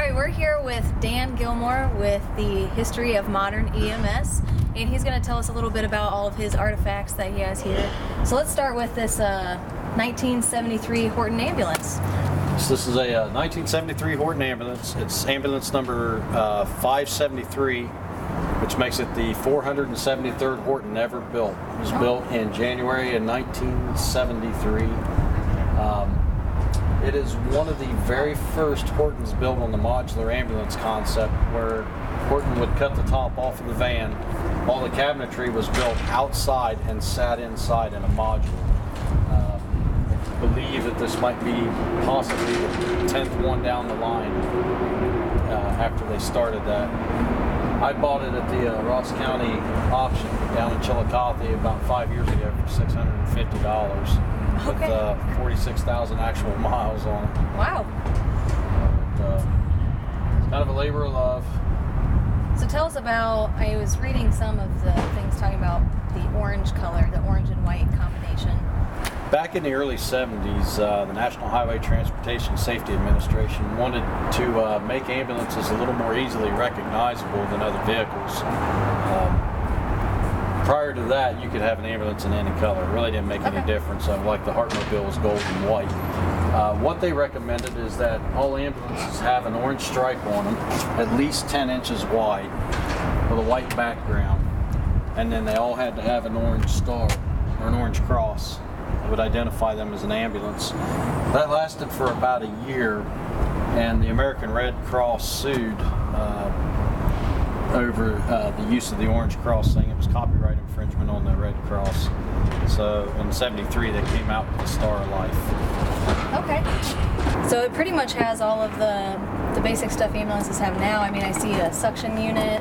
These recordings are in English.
Alright, we're here with Dan Gilmore with the History of Modern EMS, and he's going to tell us a little bit about all of his artifacts that he has here. So let's start with this 1973 Horton ambulance. So this is a 1973 Horton ambulance. It's ambulance number 573, which makes it the 473rd Horton ever built. It was built in January of 1973. It is one of the very first Hortons built on the modular ambulance concept, where Horton would cut the top off of the van. All the cabinetry was built outside and sat inside in a module. I believe that this might be possibly the 10th one down the line after they started that. I bought it at the Ross County auction down in Chillicothe about 5 years ago for $650. Okay. With 46,000 actual miles on it. Wow. It's kind of a labor of love. So tell us about, I was reading some of the things talking about the orange color, the orange and white combination. Back in the early 70s, the National Highway Transportation Safety Administration wanted to make ambulances a little more easily recognizable than other vehicles. Prior to that, you could have an ambulance in any color. It really didn't make any difference. Like the Hartmobile was gold and white. What they recommended is that all ambulances have an orange stripe on them, at least 10 inches wide, with a white background. And then they all had to have an orange star, or an orange cross, that would identify them as an ambulance. That lasted for about a year, and the American Red Cross sued over the use of the orange cross, saying it was copyright infringement on the Red Cross. So in '73 they came out with the Star of Life. Okay. So it pretty much has all of the basic stuff ambulances have now. I mean, I see a suction unit,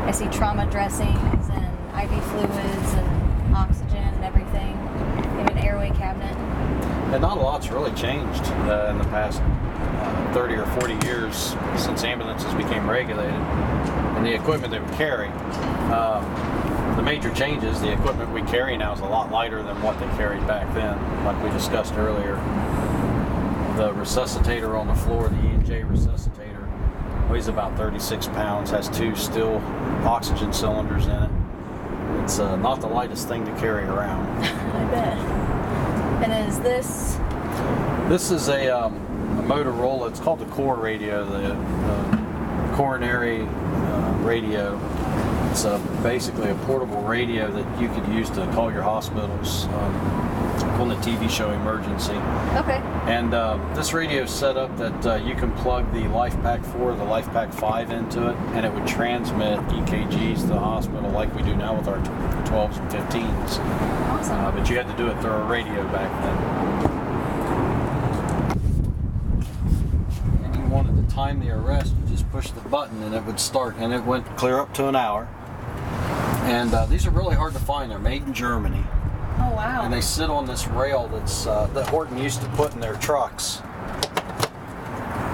I see trauma dressings and IV fluids and oxygen and everything. They have an airway cabinet. And not a lot's really changed in the past 30 or 40 years since ambulances became regulated. And the equipment they would carry, the major changes, the equipment we carry now is a lot lighter than what they carried back then, like we discussed earlier. The resuscitator on the floor, the E&J resuscitator, weighs about 36 pounds, has 2 steel oxygen cylinders in it. It's not the lightest thing to carry around. I bet. And is this? This is a Motorola. It's called the Core radio, the coronary radio. It's basically a portable radio that you could use to call your hospitals on the TV show Emergency. Okay. And this radio is set up that you can plug the LifePak 4 or the LifePak 5 into it, and it would transmit EKGs to the hospital like we do now with our 12s and 15s. Awesome. But you had to do it through a radio back then. And you wanted to time the arrest, you just push the button and it would start, and it went clear up to an hour. And these are really hard to find. They're made in Germany. Oh, wow. And they sit on this rail that's that Horton used to put in their trucks.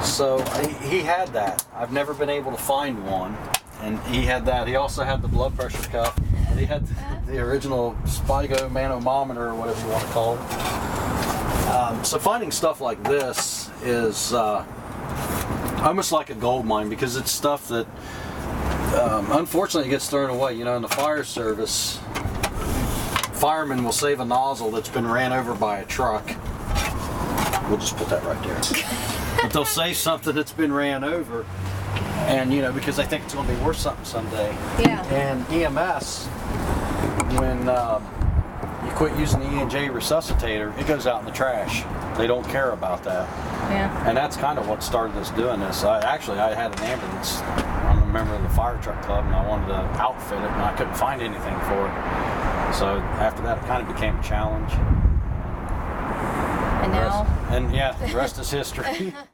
So he had that. I've never been able to find one. And he had that. He also had the blood pressure cuff. And he had the original Spigo manometer, or whatever you want to call it. So finding stuff like this is almost like a gold mine, because it's stuff that unfortunately gets thrown away. You know, in the fire service, firemen will save a nozzle that's been ran over by a truck. We'll just put that right there. But they'll save something that's been ran over, and you know, because they think it's going to be worth something someday. Yeah. And EMS, when you quit using the E&J resuscitator, it goes out in the trash. They don't care about that. Yeah. And that's kind of what started us doing this. I had an ambulance. I'm a member of the fire truck club, and I wanted to outfit it, and I couldn't find anything for it. So after that, it kind of became a challenge. And now? And yeah, the rest is history.